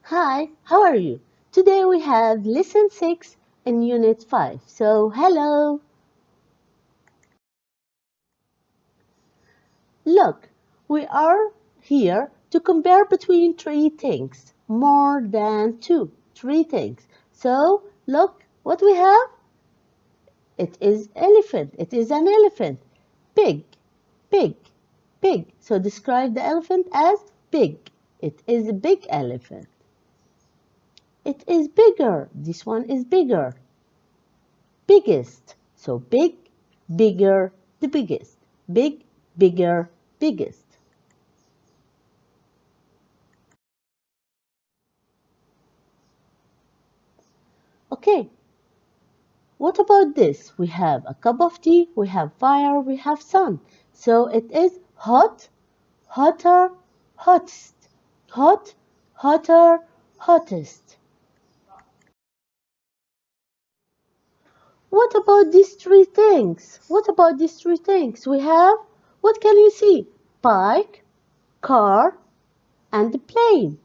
Hi, how are you? Today we have lesson 6 in unit 5. So, hello. Look, we are here to compare between three things, more than two, three things. So, look what we have. It is elephant. It is an elephant. Pig, pig, pig. So, describe the elephant as big. It is a big elephant. It is bigger. This one is bigger. Biggest. So big, bigger, the biggest. Big, bigger, biggest. Okay. What about this? We have a cup of tea, we have fire, we have sun. So it is hot, hotter, hottest. Hot, hotter, hottest. What about these three things? What about these three things? We have, what can you see? Bike, car, and plane.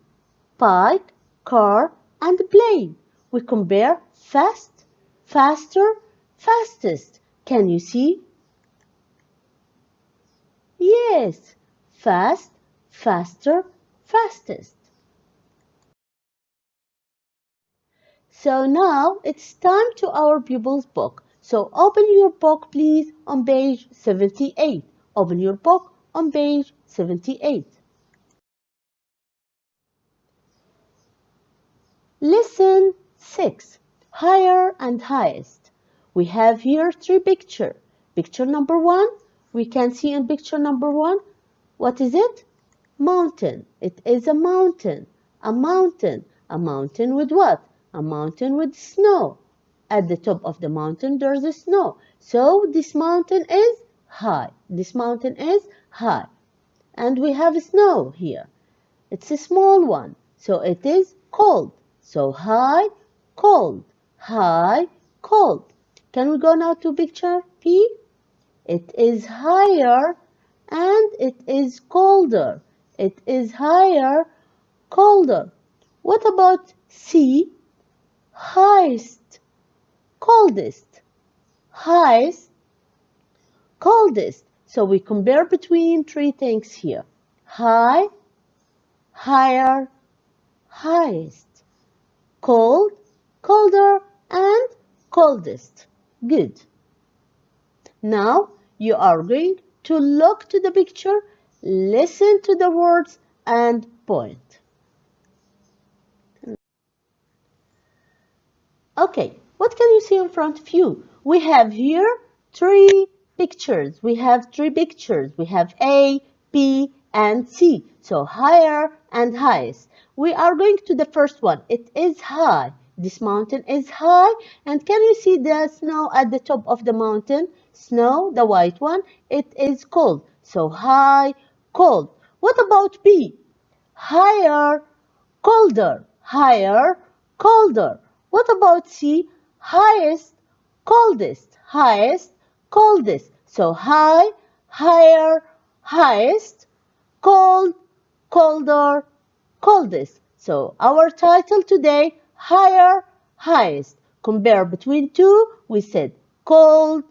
Bike, car, and plane. We compare fast, faster, fastest. Can you see? Yes, fast, faster, fastest. So now it's time to our pupils' book. So open your book please on page 78. Open your book on page 78. Lesson 6. Higher and highest. We have here three pictures. Picture number 1, we can see in picture number 1, what is it? Mountain. It is a mountain. A mountain. A mountain with what? A mountain with snow. At the top of the mountain there's a snow. So this mountain is high. This mountain is high. And we have snow here. It's a small one. So it is cold. So high, cold. High, cold. Can we go now to picture P? It is higher and it is colder. It is higher, colder. What about C? Highest, coldest. Highest, coldest. So we compare between three things here. High, higher, highest. Cold, colder, and coldest. Good. Now you are going to look to the picture, listen to the words, and point. Okay, what can you see in front of you? We have here three pictures. We have three pictures. We have A, B, and C. So higher and highest. We are going to the first one. It is high. This mountain is high. And can you see the snow at the top of the mountain? Snow, the white one, it is cold. So high, cold. What about B? Higher, colder. Higher, colder. What about C? Highest, coldest. Highest, coldest. So high, higher, highest, cold, colder, coldest. So our title today, higher, highest. Compare between two, we said cold,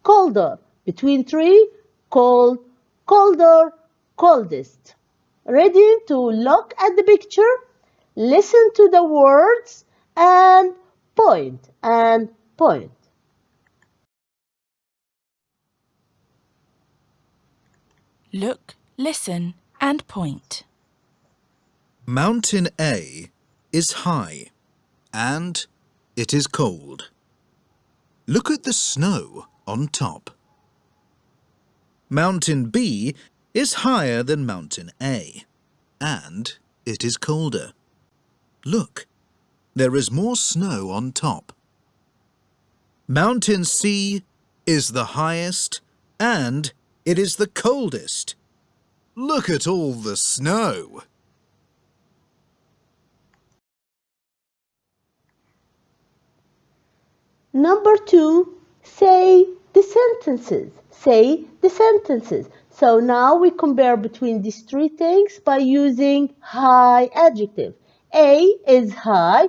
colder. Between three, cold, colder, coldest. Ready to look at the picture? Listen to the words and point and point. Look, listen, and point. Mountain A is high and it is cold. Look at the snow on top. Mountain B is higher than Mountain A and it is colder. Look, there is more snow on top. Mountain C is the highest and it is the coldest. Look at all the snow. Number 2, say the sentences. Say the sentences. So now we compare between these three things by using high adjective. A is high,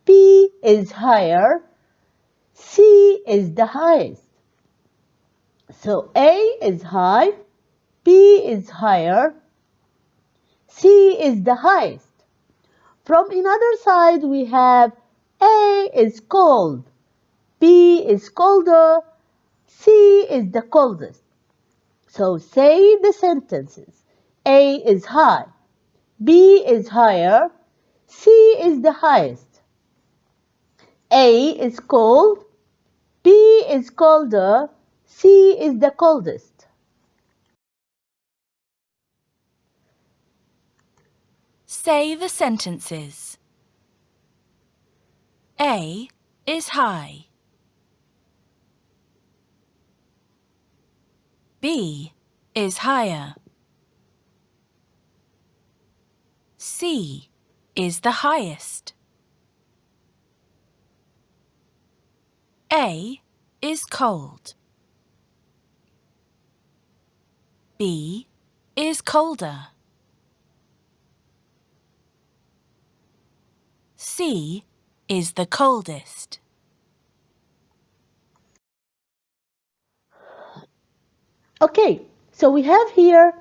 B is higher, C is the highest. So A is high, B is higher, C is the highest. From another side, we have A is cold, B is colder, C is the coldest. So say the sentences. A is high, B is higher, C is the highest. A is cold, B is colder, C is the coldest. Say the sentences. A is high. B is higher. C is the highest. A is cold. B is colder. C is the coldest. Okay, so we have here,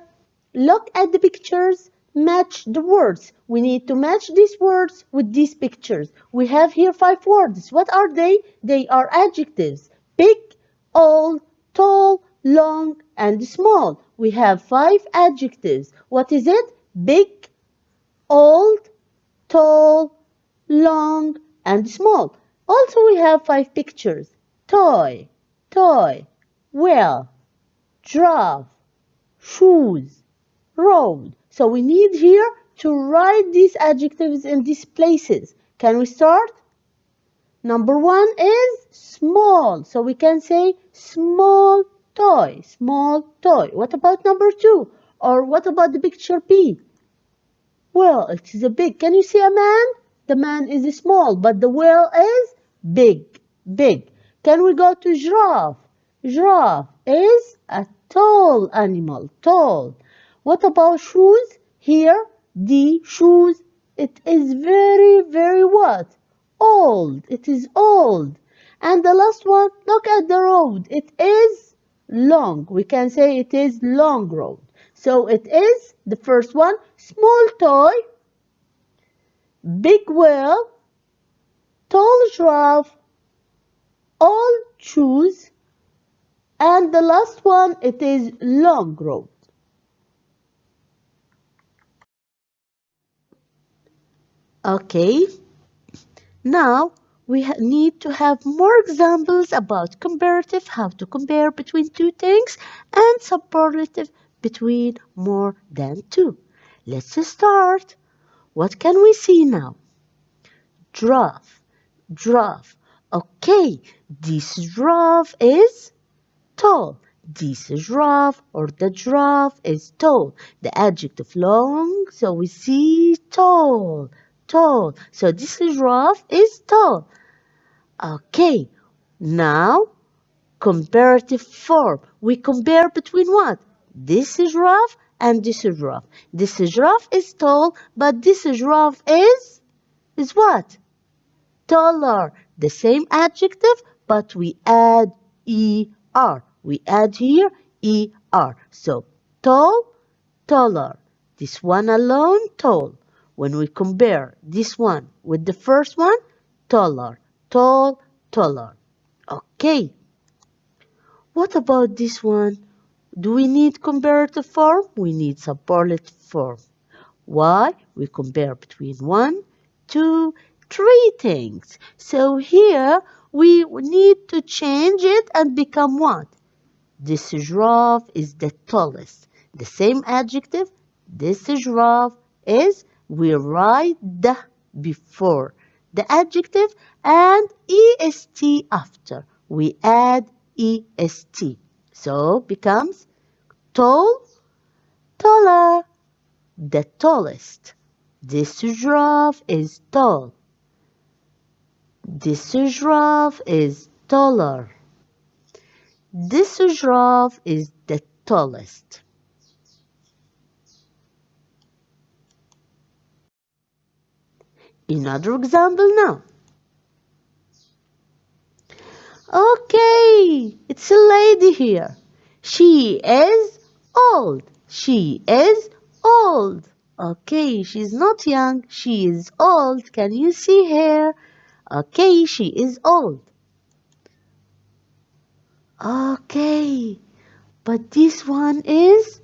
look at the pictures, match the words. We need to match these words with these pictures. We have here 5 words. What are they? They are adjectives. Big, old, tall, long, and small. We have 5 adjectives. What is it? Big, old, tall, long, and small. Also, we have 5 pictures. Toy, toy, well, giraffe, shoes, road. So we need here to write these adjectives in these places. Can we start? Number 1 is small. So we can say small toy, small toy. What about number 2? Or what about the picture B? Well, it is a big. Can you see a man? The man is small, but the whale is big, big. Can we go to giraffe? Giraffe is a tall animal, tall. What about shoes? Here, the shoes, it is very, very what? Old. It is old. And the last one, look at the road. It is long. We can say it is long road. So it is the first one, small toy, big whale, tall giraffe, old shoes, and the last one, it is long road. Okay, now we need to have more examples about comparative, how to compare between two things, and superlative between more than two. Let's start. What can we see now? Giraffe, giraffe. Okay, this giraffe is tall. This giraffe or the giraffe is tall. The adjective long, so we see tall, tall. So this giraffe is tall. Okay, now comparative form. We compare between what? This giraffe and this giraffe. This giraffe is tall, but this giraffe is what? Taller. The same adjective, but we add er. We add here er. So tall, taller. This one alone, tall. When we compare this one with the first one, taller, tall, taller. Okay. What about this one? Do we need comparative form? We need superlative form. Why? We compare between 1, 2, 3 things. So here we need to change it and become what? This giraffe is the tallest. The same adjective, this giraffe is, we write the before the adjective and est after. We add est. So becomes tall, taller, the tallest. This giraffe is tall. This giraffe is taller. This giraffe is the tallest. Another example now. Okay, it's a lady here. She is old. She is old. Okay, she's not young. She is old. Can you see her? Okay, she is old. Okay, but this one is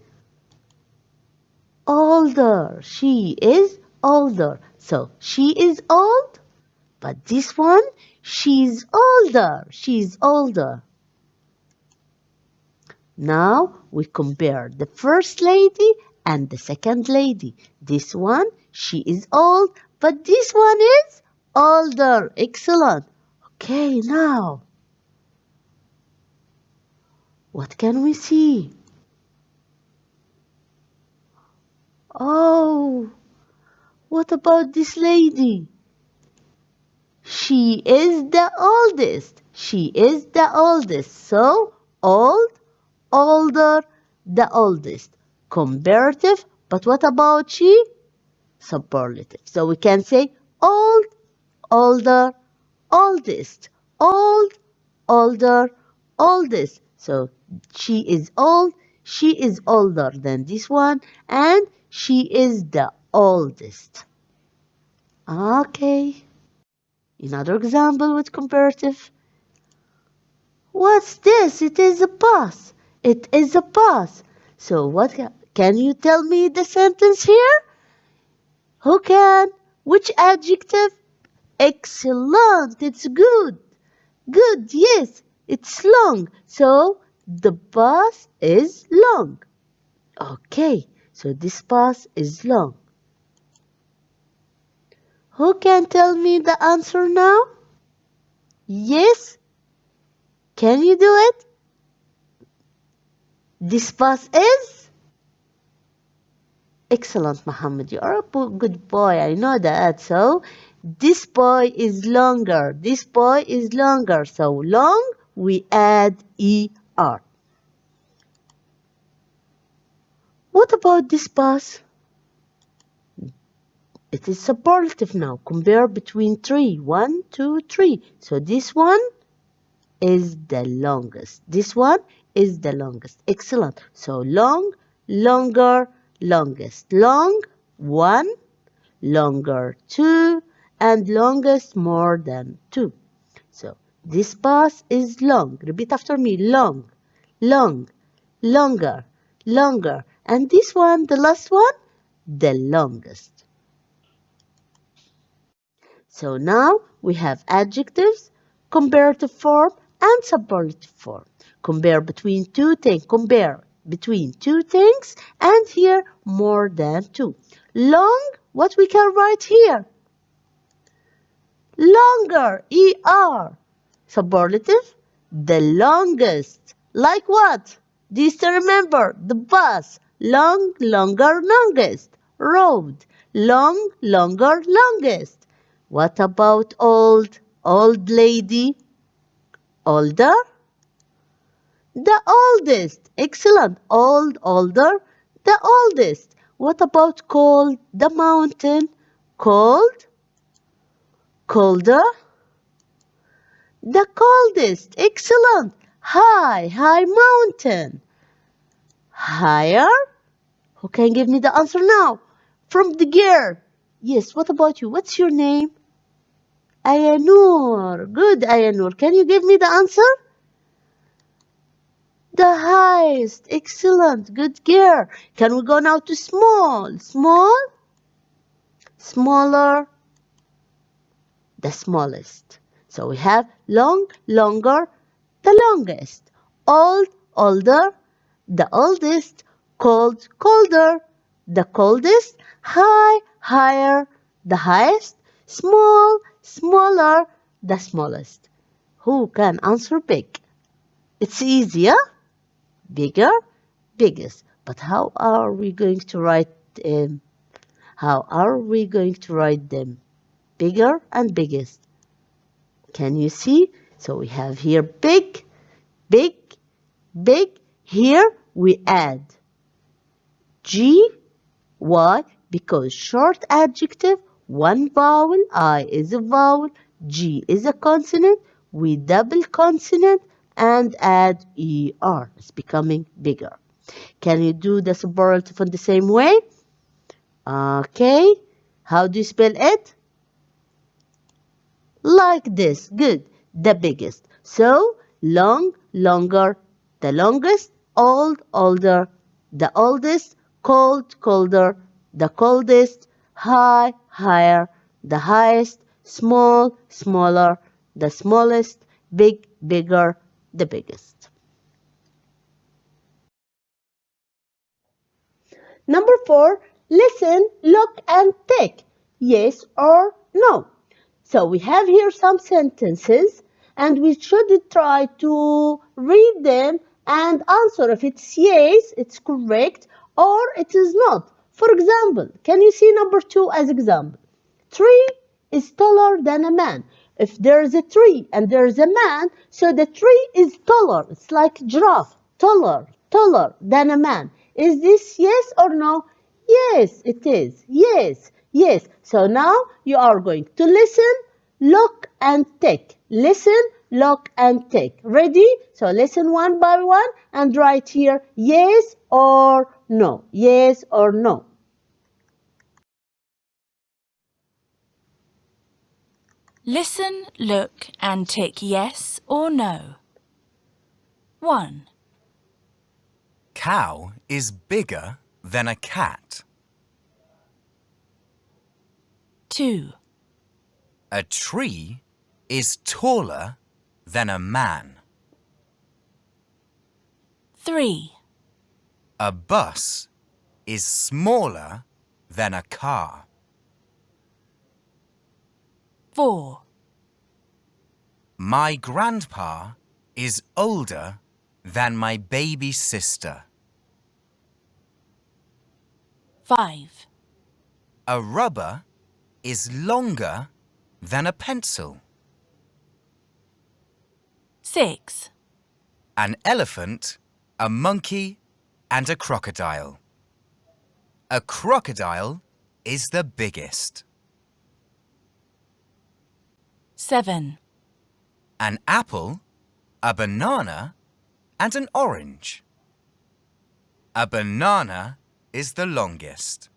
older. She is older. So she is old, but this one, she's older. She's older. Now we compare the first lady and the second lady. This one, she is old, but this one is older. Excellent. Okay, now, what can we see? Oh, what about this lady? She is the oldest. She is the oldest. So, old, older, the oldest. Comparative, but what about she? Superlative. So we can say old, older, oldest. Old, older, oldest. So she is old, she is older than this one, and she is the oldest. Okay. Another example with comparative. What's this? It is a bus. It is a bus. So what can you tell me the sentence here? Who can? Which adjective? Excellent. It's good. Good, yes. It's long. So the bus is long. Okay, so this bus is long. Who can tell me the answer now? Yes? Can you do it? This bus is? Excellent, Muhammad. You are a good boy. I know that. So, this boy is longer. This boy is longer. So, long, we add ER. What about this bus? It is superlative now. Compare between three. 1, 2, 3. So, this one is the longest. This one is the longest. Excellent. So, long, longer, longest. Long, 1, longer 2, and longest more than 2. So this bus is long. Repeat after me. Long, long, longer, longer. And this one, the last one, the longest. So now we have adjectives, comparative form, and superlative form. Compare between two things. Compare between two things, and here more than two. Long, what we can write here? Longer, ER. Superlative, the longest. Like what? Do you still remember? The bus. Long, longer, longest. Road. Long, longer, longest. What about old? Old lady. Older. The oldest. Excellent. Old, older. The oldest. What about cold? The mountain. Cold. Colder. The coldest. Excellent. High, high mountain. Higher. Who can give me the answer now? From the girl. Yes, what about you? What's your name? Ayanur. Good, Ayanur. Can you give me the answer? The highest. Excellent. Good girl. Can we go now to small? Small. Smaller. The smallest. So we have long, longer, the longest. Old, older, the oldest. Cold, colder, the coldest. High, higher, the highest. Small, smaller, the smallest. Who can answer big? It's easier. Bigger, biggest. But how are we going to write them? How are we going to write them? Bigger and biggest. Can you see? So we have here big, big, big. Here we add G, Y, because short adjective One vowel, I is a vowel, G is a consonant, we double consonant and add ER. It's becoming bigger. Can you do the superlative in the same way? Okay. How do you spell it? Like this. Good. The biggest. So, long, longer, the longest, old, older, the oldest, cold, colder, the coldest, high, higher, the highest, small, smaller, the smallest, big, bigger, the biggest. Number 4, listen, look, and tick. Yes or no. So we have here some sentences, and we should try to read them and answer if it's yes, it's correct, or it is not. For example, can you see number 2 as example? Tree is taller than a man. If there is a tree and there is a man, so the tree is taller. It's like giraffe, taller than a man. Is this yes or no? Yes, it is. Yes, yes. So now you are going to listen, look, and tick. Listen, look, and tick. Ready? So listen one by one and write here yes or no. Yes or no. Listen, look, and tick yes or no. 1, Cow is bigger than a cat. 2, A tree is taller than a man. 3, A bus is smaller than a car. 4, My grandpa is older than my baby sister. 5, A rubber is longer than a pencil. 6, An elephant, a monkey, and a crocodile. A crocodile is the biggest. 7, An apple, a banana, and an orange. A banana is the longest.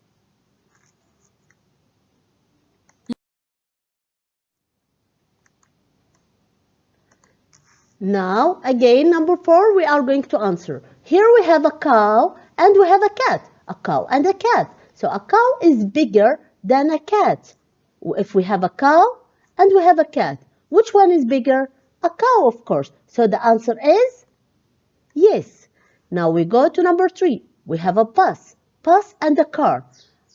Now, again, number 4, we are going to answer. Here we have a cow and we have a cat. A cow and a cat. So a cow is bigger than a cat. If we have a cow and we have a cat, which one is bigger? A cow, of course. So the answer is yes. Now we go to number 3. We have a bus. Bus and a car.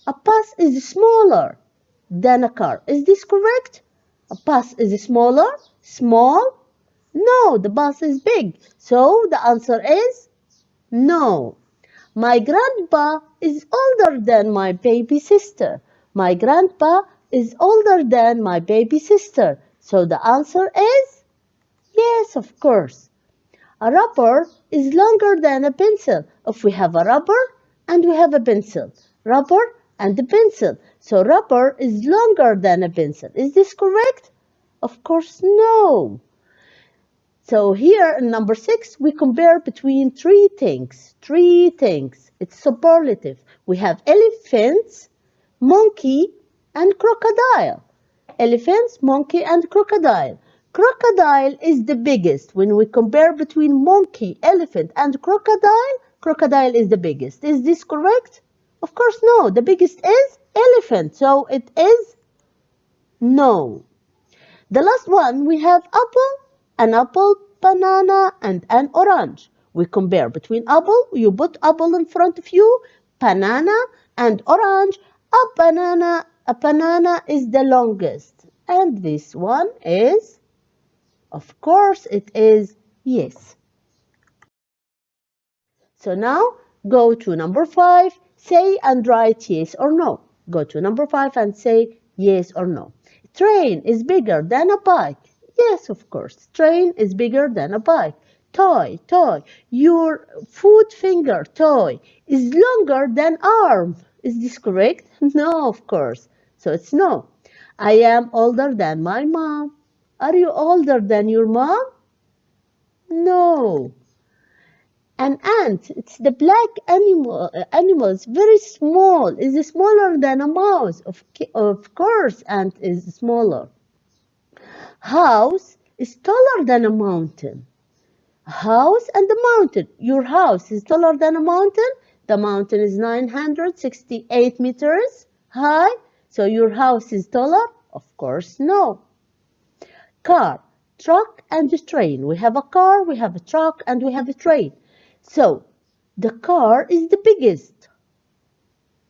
A bus is smaller than a car. Is this correct? A bus is smaller? Small? No, the bus is big. So the answer is no. My grandpa is older than my baby sister. My grandpa is older than my baby sister. So the answer is yes, of course. A rubber is longer than a pencil. If we have a rubber and we have a pencil, rubber and a pencil. So rubber is longer than a pencil. Is this correct? Of course, no. So here in number 6, we compare between 3 things. 3 things. It's superlative. We have elephants, monkey, and crocodile. Elephants, monkey, and crocodile. Crocodile is the biggest. When we compare between monkey, elephant, and crocodile, crocodile is the biggest. Is this correct? Of course, no. The biggest is elephant. So it is no. The last one, we have an apple, banana, and an orange. We compare between apple, you put apple in front of you, banana, and orange. A banana is the longest. And this one is, of course, it is yes. So now, go to number 5, say and write yes or no. Go to number 5 and say yes or no. Train is bigger than a bike. Yes, of course. Train is bigger than a bike. Toy. Your foot finger, toy, is longer than arm. Is this correct? No, of course. So it's no. I am older than my mom. Are you older than your mom? No. An ant, it's the black animal. It's very small. It's smaller than a mouse. Of course, ant is smaller. House is taller than a mountain. House and the mountain. Your house is taller than a mountain. The mountain is 968 meters high. So your house is taller? Of course, no. Car, truck, and train. We have a car, we have a truck, and we have a train. So the car is the biggest.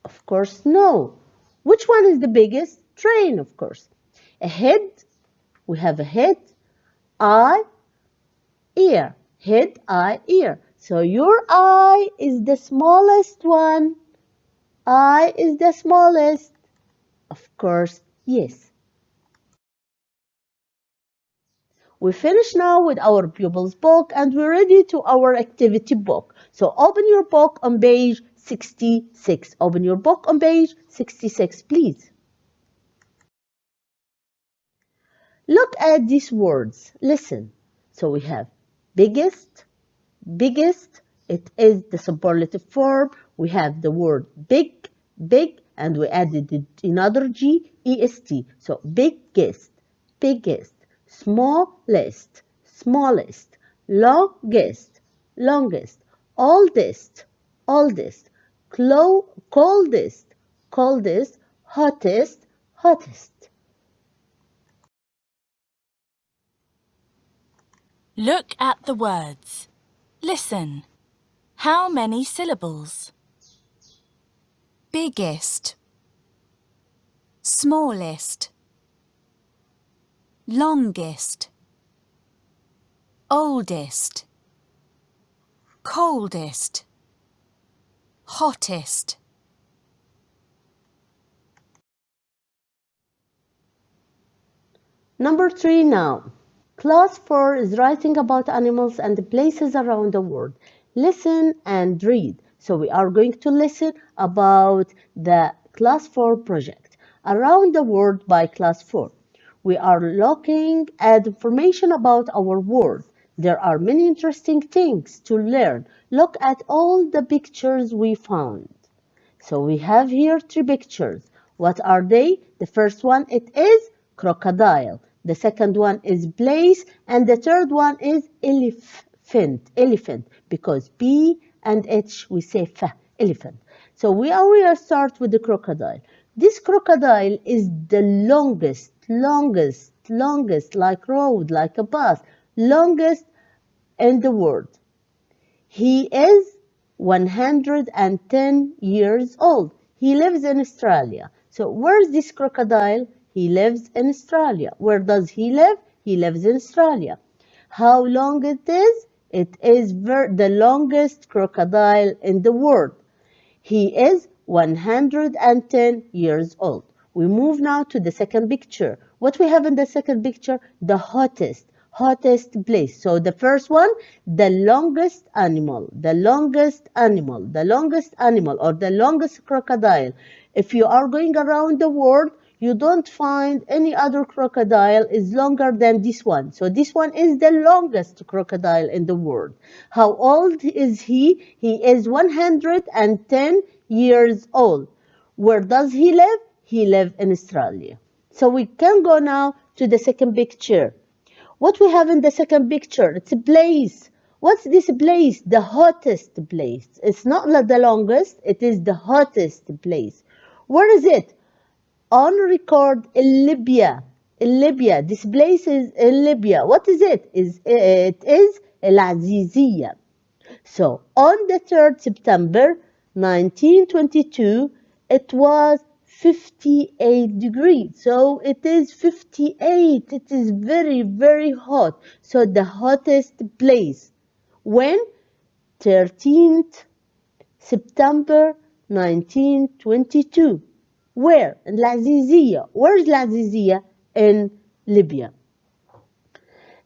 Of course, no. Which one is the biggest? Train, of course. A head, we have a head, eye, ear. Head, eye, ear. So your eye is the smallest one. Eye is the smallest. Of course, yes. We finish now with our pupils book and we're ready to our activity book. So open your book on page 66. Open your book on page 66, please. Look at these words. Listen. So we have biggest, biggest. It is the superlative form. We have the word big, big, and we added another G, E-S-T. So biggest, biggest. Smallest, smallest. Longest, longest. Oldest, oldest. Coldest, coldest. Hottest, hottest. Look at the words. Listen. How many syllables? Biggest, smallest, longest, oldest, coldest, hottest. Number 3 now. Class 4 is writing about animals and places around the world. Listen and read. So we are going to listen about the Class 4 project, Around the World by Class 4. We are looking at information about our world. There are many interesting things to learn. Look at all the pictures we found. So we have here 3 pictures. What are they? The first one, it is crocodile. The second one is place, and the third one is elephant, because B and H we say F, elephant. So we will start with the crocodile. This crocodile is the longest, like road, like a bus, longest in the world. He is 110 years old. He lives in Australia. So where's this crocodile? He lives in Australia. Where does he live? He lives in Australia. How long it is? It is the longest crocodile in the world. He is 110 years old. We move now to the second picture. What we have in the second picture? The hottest place. So the first one, the longest animal, or the longest crocodile. If you are going around the world, you don't find any other crocodile is longer than this one. So this one is the longest crocodile in the world. How old is he? He is 110 years old. Where does he live? He lives in Australia. So we can go now to the second picture. What we have in the second picture? It's a place. What's this place? The hottest place. It's not the longest, it is the hottest place. Where is it? On record in Libya. In Libya. This place is in Libya. What is it? It is العزيزية. So on the 3rd September 1922, it was 58 degrees. So it is 58. It is very, very hot. So the hottest place. When? 13th September 1922. Where? In العزيزية. Where is العزيزية? In Libya.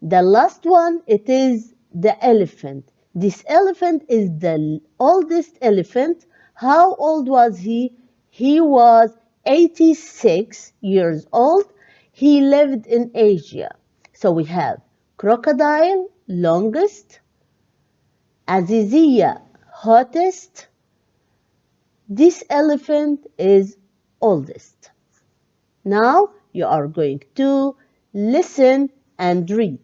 The last one, it is the elephant. This elephant is the oldest elephant. How old was he? He was 86 years old. He lived in Asia. So we have crocodile, longest, Azizia, hottest. This elephant is oldest. Now you are going to listen and read.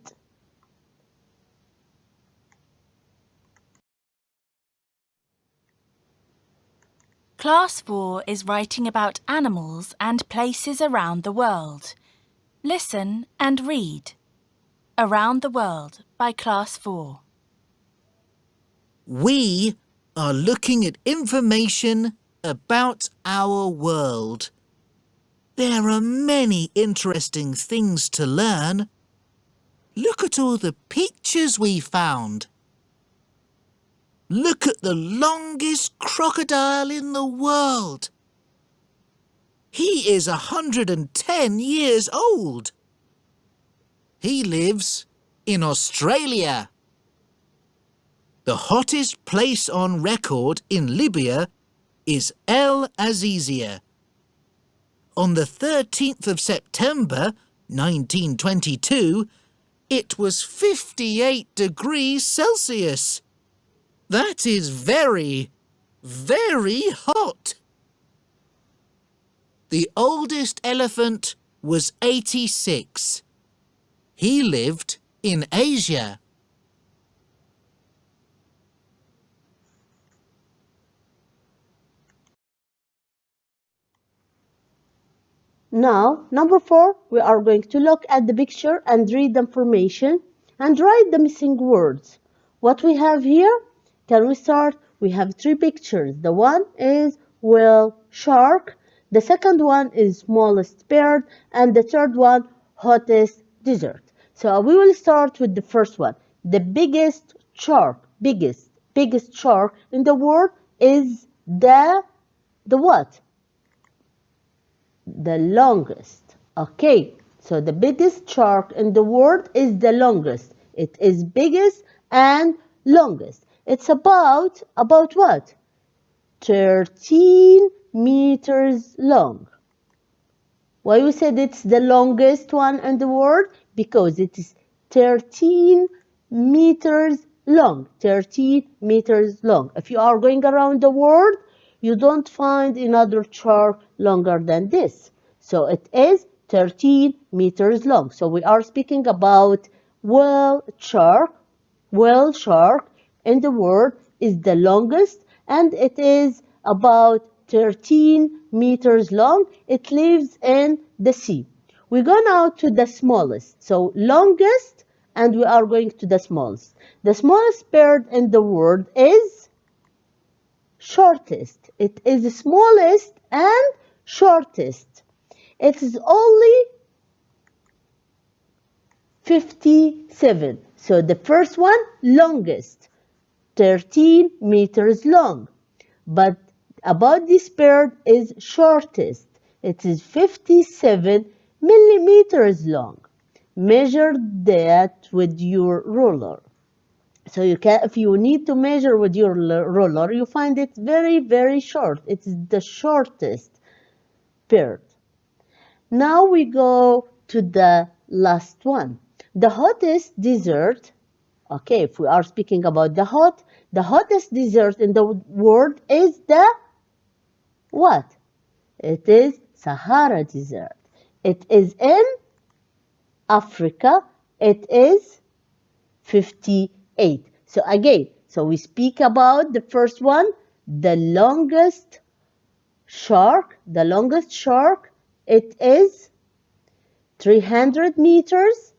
Class 4 is writing about animals and places around the world. Listen and read. Around the World by Class 4. We are looking at information about our world. There are many interesting things to learn. Look at all the pictures we found. Look at the longest crocodile in the world. He is 110 years old. He lives in Australia. The hottest place on record in Libya is El Azizia. On the 13th of September 1922, it was 58 degrees Celsius. That is very, very hot. The oldest elephant was 86. He lived in Asia. Now, number 4, we are going to look at the picture and read the information and write the missing words. What we have here, can we start? We have 3 pictures. The one is whale, shark. The second one is smallest bird. And the third one, hottest desert. So we will start with the first one. The biggest shark, biggest shark in the world is the what? The longest. Okay, so the biggest shark in the world is the longest. It is biggest and longest. It's about what? 13 meters long. Why we said it's the longest one in the world? Because it is 13 meters long. 13 meters long. If you are going around the world, you don't find another shark longer than this. So it is 13 meters long. So we are speaking about whale shark. Whale shark in the world is the longest, and it is about 13 meters long. It lives in the sea. We go now to the smallest. So longest, and we are going to the smallest. The smallest bird in the world is shortest. It is the smallest and shortest. It is only 57. So the first one, longest, 13 meters long. But about this bird is shortest. It is 57 millimeters long. Measure that with your ruler. So you can, if you need to measure with your ruler, you find it very, very short. It is the shortest bird. Now we go to the last one. The hottest desert. Okay, if we are speaking about the hottest desert in the world is the what? It is Sahara Desert. It is in Africa. It is 58. So again, we speak about the first one, the longest shark. The longest shark, it is 300 meters.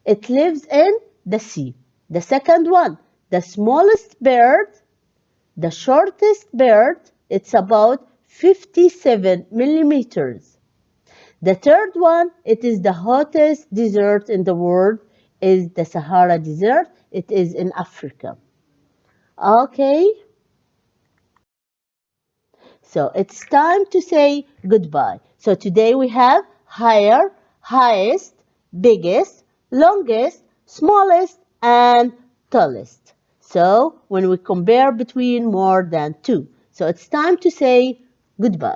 It lives in the sea. The second one, the smallest bird, the shortest bird, it's about 57 millimeters. The third one, it is the hottest desert in the world, is the Sahara Desert. It is in Africa. Okay. So it's time to say goodbye. So today we have higher, highest, biggest, longest, smallest, and tallest. So when we compare between more than two. So it's time to say goodbye.